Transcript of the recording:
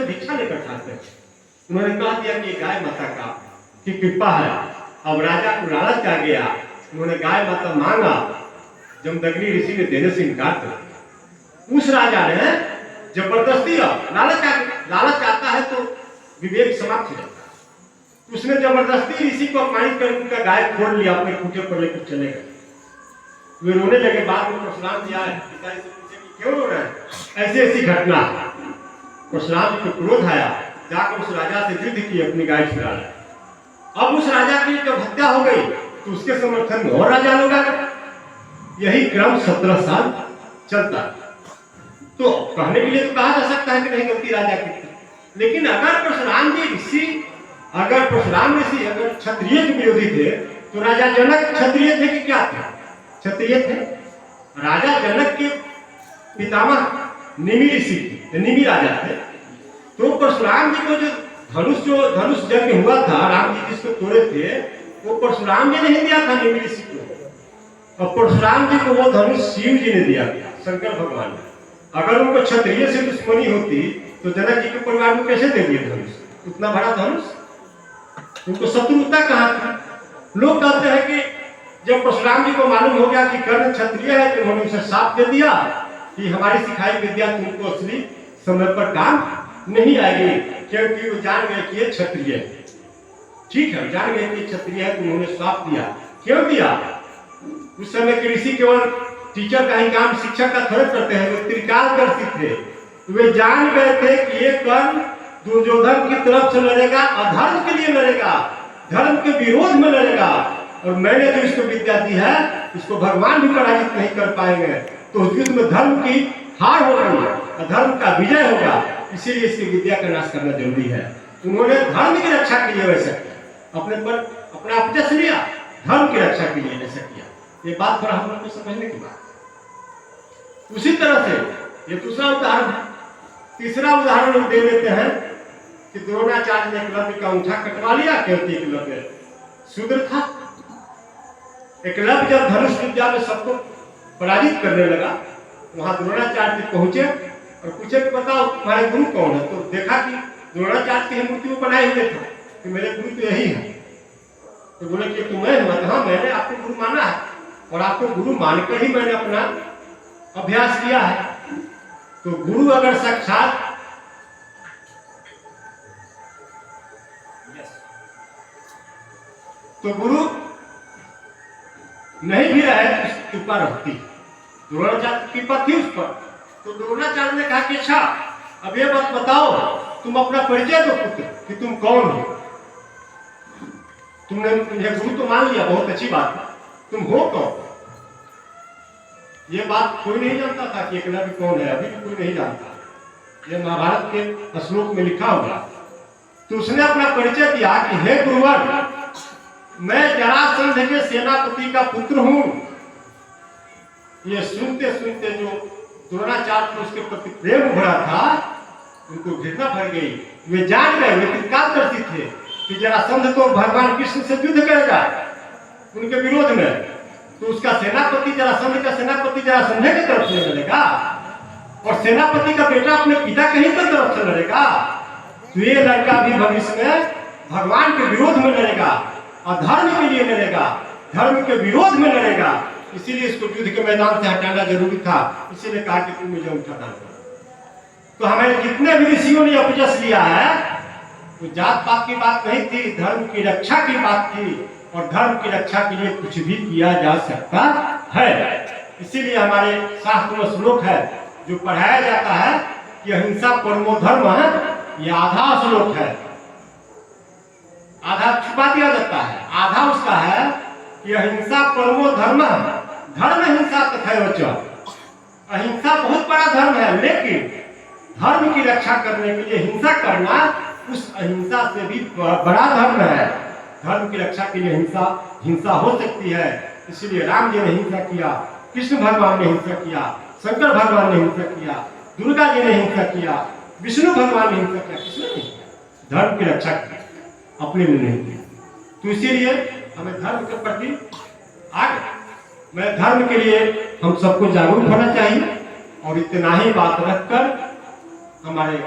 से भिक्षा लेकर खाते हैं। उन्होंने कह दिया कि गाय माता का की कृपा है। अब राजा को लालच आ गया, उन्होंने गाय माता मांगा, जमदग्नि ऋषि ने देने से इनकार कर दिया। उस राजा ने जबरदस्ती, लालच आता है तो विवेक समाप्त हो जाता है, उसने जबरदस्ती ऋषि को अपमानित कर उनका गाय खोल लिया, अपने खूंटे पर लेकर चले गए। वे रोने लगे। बाद में परशुराम जी आए, पिताजी से पूछे कि क्यों रो रहे हैं, ऐसी ऐसी घटना। परशुराम जी को क्रोध आया, जाकर उस राजा से युद्ध की, अपनी गाय छुड़ा ली। अब उस राजा की जब हत्या हो गई तो उसके समर्थन में और राजा लोग आ गए। यही क्रम 17 साल चलता। तो कहने के लिए तो कहा जा सकता है कि नहीं गलती राजा की थी, लेकिन अगर परशुराम ऋषि अगर क्षत्रिय के विरोधी थे तो राजा जनक क्षत्रिय थे कि क्या थे? क्षत्रिय थे। राजा जनक के पितामह निमि ऋषि थे, निमि राजा थे। तो परशुराम जी को जो धनुष यज्ञ हुआ था, राम जी जिसको तोड़े थे, वो परशुराम जी ने ही दिया था निमि ऋषि को, और परशुराम जी को वो धनुष शिव जी ने दिया, शंकर भगवान ने। अगर उनको क्षत्रिय से दुश्मनी होती तो जनक जी के परिवार में कैसे दे दिए धनुष, उतना बड़ा धनुष? उनको शत्रुता कहाँ थी? लोग कहते हैं कि जब परशुराम जी को मालूम हो गया कि कर्ण क्षत्रिय है तो उन्होंने उसे शाप दे दिया कि हमारी सिखाई विद्या तुमको असली समय पर काम नहीं आएगी, क्योंकि वो जान गए कि ये क्षत्रिय है। ठीक है, जान गए कि क्षत्रिय है तो उन्होंने शाप दिया। क्यों दिया? उस समय के ऋषि केवल टीचर का ही काम शिक्षक का थोड़े करते हैं, वे त्रिकालदर्शी थे। वे जान गए थे कि ये कर्ण दुर्योधन की तरफ से लड़ेगा, अधर्म के लिए लड़ेगा, धर्म के विरोध में लड़ेगा, और मैंने जो इसको विद्या दी है इसको भगवान भी पराजित नहीं कर पाएंगे। तो उस युद्ध में धर्म की हार हो रही है, अधर्म का विजय होगा, इसीलिए इसकी विद्या का नाश करना जरूरी है। उन्होंने धर्म की रक्षा के लिए वैसा किया, अपना अपजस लिया, धर्म की रक्षा के लिए ऐसा किया। ये बात थोड़ा हम लोग को समझने की बात। उसी तरह से ये दूसरा उदाहरण है। तीसरा उदाहरण हम दे देते हैं कि द्रोणाचार्य ने एकलव्य का अंगूठा कटवा लिया, क्योंकि एकलव्य शूद्र था। एकलव्य जब धनुष विद्या में सबको पराजित करने लगा, वहां द्रोणाचार्य जी पहुंचे और पूछे कि बताओ तुम्हारे गुरु कौन है? तो देखा कि द्रोणाचार्य की मूर्ति वो बनाए हुए थे कि मेरे गुरु तो यही है। तो बोले कि तुम्हें मत, हाँ मैंने आपको गुरु माना है, और आपको गुरु मानकर ही मैंने अपना अभ्यास किया है। तो गुरु अगर साक्षात तो गुरु नहीं भी रहे तो कृपा रहती। द्रोणाचार्य की कृपा थी उस पर। तो द्रोणाचार्य ने कहा कि अच्छा अब ये बात बताओ, तुम अपना परिचय दो पुत्र कि तुम कौन हो। तुमने मुझे गुरु तो मान लिया, बहुत अच्छी बात है, तुम हो कौन? ये बात कोई नहीं जानता था कि एकलव्य कौन है, अभी भी कोई नहीं जानता। ये महाभारत के श्लोक में लिखा होगा। तो उसने अपना परिचय दिया कि हे गुरुवर, मैं जरासंध के सेनापति का पुत्र हूं। ये सुनते सुनते जो द्रोणाचार्य को उसके प्रति प्रेम उभरा था, उनको घृणा भर गई। वे जान गए, वे त्रिकालदर्शी थे कि जरासंध तो भगवान कृष्ण से युद्ध करेगा उनके विरोध में, तो उसका सेनापति जरासंध का सेनापति जरासंध की तरफ से लड़ेगा, और सेनापति का बेटा अपने पिता के ही तरफ से लड़ेगा। तो ये लड़का भी भविष्य में भगवान के विरोध में लड़ेगा, अधर्म के लिए लड़ेगा, धर्म के विरोध में लड़ेगा। इसीलिए इसको युद्ध के मैदान से हटाना जरूरी था। इसीलिए कहा कि तुम मुझे अंगूठा दान करो। तो हमारे जितने भी ऋषियों ने अपजस लिया है, तो जात पात की बात नहीं थी, धर्म की रक्षा की बात थी, और धर्म की रक्षा के लिए कुछ भी किया जा सकता है। इसीलिए हमारे शास्त्र में श्लोक है जो पढ़ाया जाता है कि अहिंसा परमो धर्म है। यह आधा श्लोक है, आधा छुपा दिया जाता है, आधा उसका है कि अहिंसा परमो धर्म, धर्म हिंसा तथैवच। अहिंसा बहुत बड़ा धर्म है, लेकिन धर्म की रक्षा करने के लिए हिंसा करना उस अहिंसा से भी बड़ा धर्म है। धर्म की रक्षा के लिए हिंसा हो सकती है। इसीलिए राम जी ने हिंसा किया, कृष्ण भगवान ने हिंसा किया, शंकर भगवान ने हिंसा किया, दुर्गा जी ने हिंसा किया, विष्णु भगवान ने हिंसा किया। किसने नहीं किया? धर्म की रक्षा की, अपने में नहीं की। तो इसीलिए हमें धर्म के प्रति मैं धर्म के लिए हम सबको जागरूक होना चाहिए, और इतना ही बात रखकर हमारे